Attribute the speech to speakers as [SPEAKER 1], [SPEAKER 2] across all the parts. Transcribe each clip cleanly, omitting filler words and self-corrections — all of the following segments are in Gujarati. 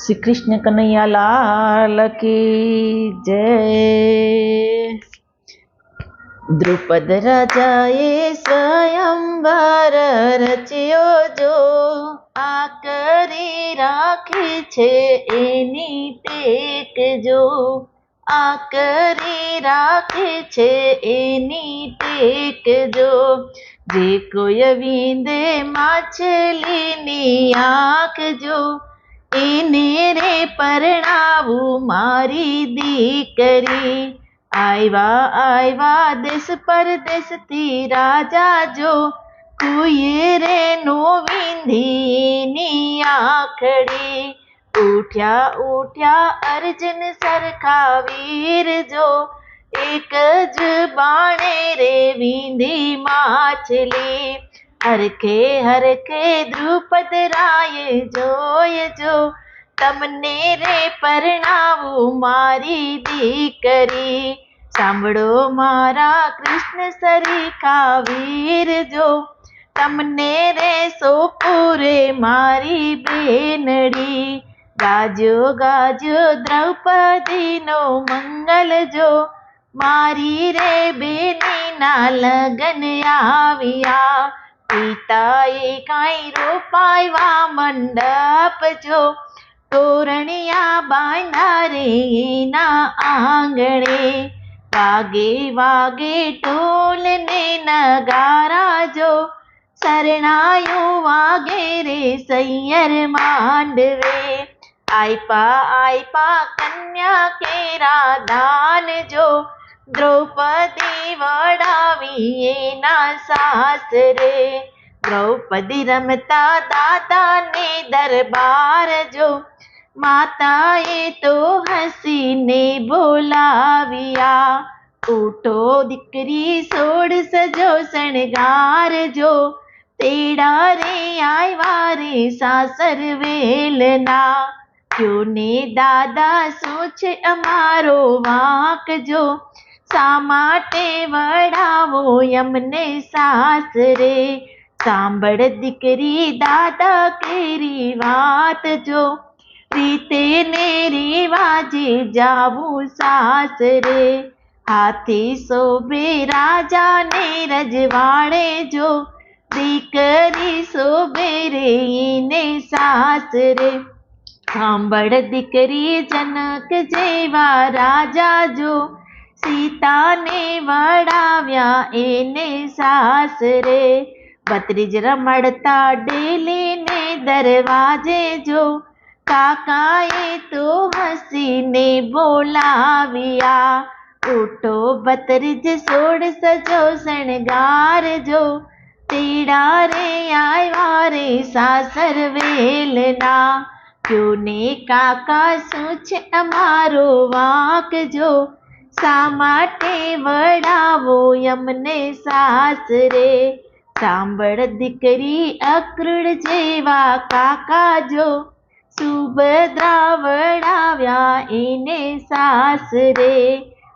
[SPEAKER 1] શ્રી કૃષ્ણ કનૈયા લાલ કી જય। દ્રુપદ રાજાએ સ્વયંવર રચ્યો જો, આ કરી રાખી છે એની ટેક જો, આ કરી રાખી છે એની ટેક જો। જે કોઈ વિંદે માછલીની આંખ જો, એને રે પરણાવું મારી દીકરી। આવ્યા દેશ પરદેશથી રાજા જો, કોઈએ રે નો વિંધીની આંખડી। ઉઠ્યા અર્જુન સરખા વીર જો, એક જ બાણે રે વિંધી માછલી। હરખે દ્રુપદ રાય જોયજો, તમને રે પરણાવું મારી દીકરી। સાંભળો મારા કૃષ્ણ સરીખા વીર જો, તમને રે સોંપું રે મારી બેનડી। ગાજો દ્રૌપદીનો મંગલ જો, મારી રે બેનીના લગન આવ્યા। પિતાએ કાંઈ રોપાયવા મંડપ જો, તોરણિયા બાંધ્યા રે એના આંગણે। વાગે ઢોલ ને નગારા જો, શરણાયું વાગે રે સૈયર માંડવે। આયપા કન્યા કેરા દાન જો, દ્રૌપદી વડાવી એના સાસરે। દ્રૌપદી રમતા દાદાને દરબાર જો, માતાએ તો હસીને બોલાવ્યા। ઉઠો દીકરી સોડ સજો શણગાર જો, તેડા રે આવ્યા રે સાસર વેલના। ક્યો ને દાદા શું છે અમારો વાંક જો, શા માટે વડાવો અમને સાસરે। સાંભળ દીકરી દાદા કેરી વાત જો, રીતે ને રિવાજે જાવું સાસરે। હાથી શોભે રાજાને રજવાડે જો, દીકરી શોભે રે એને સાસરે। સાંભળ દીકરી જનક જેવા રાજા જો, સીતાને વડાવ્યા એને સાસરે। ભત્રીજ રમડતા ડેલીને દરવાજે જો, કાકાએ તો હસીને બોલાવ્યા। ઉઠો ભત્રીજ સોડ સજો શણગાર જો, તેડા રે આવ્યા રે સાસર વેલના। ક્યો ને કાકા શું છે અમારો વાંક જો, શા માટે વડાવો અમને સાસરે। સાંભળ દીકરી અક્રૂર જેવા કાકા જો, સુભદ્રા વડાવ્યા એને સાસરે।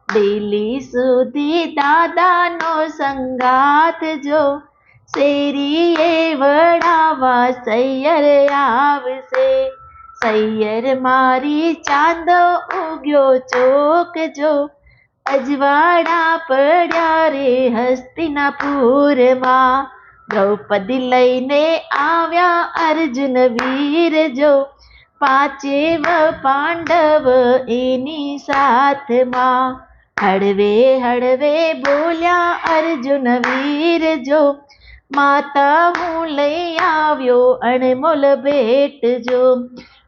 [SPEAKER 1] દિલ્હી સુધી દાદાનો સંગાત જો, શેરીએ વડાવા સૈયર આવશે। સૈયર મારી ચાંદો ઉગ્યો ચોક જો, અજવાળા પડ્યા રે હસ્તિનાપુરમાં। દ્રૌપદી લઈને આવ્યા અર્જુન વીર જો, પાંચેવ પાંડવ એની સાથમાં। હળવે બોલ્યા અર્જુન વીર જો, માતા હું લઈ આવ્યો અણમોલ ભેટ જો।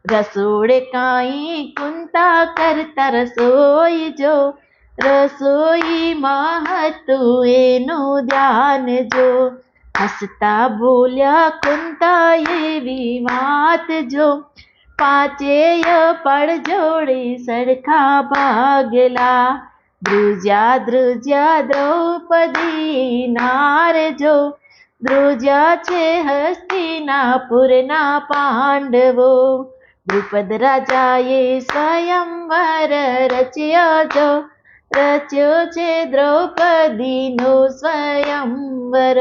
[SPEAKER 1] રસોડે કાંઈ કુંતા કરતા રસોઈ જો, રસોઈમાં હતું એનું ધ્યાન જો। હસતા બોલ્યા કુંતા એવી વાત જો, પાંચેય પડ જોડે સરખા ભાગલા। ધ્રુજ્યા દ્રૌપદી નાર જો, ધ્રુજ્યા છે હસ્તિનાપુરના પાંડવો। દ્રુપદ રાજાએ સ્વયંવર રચ્યો જો, રચ્યો છે દ્રૌપદીનો સ્વયંવર।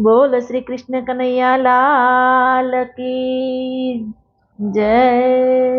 [SPEAKER 1] બોલ શ્રી કૃષ્ણ કનૈયા લાલ કી જય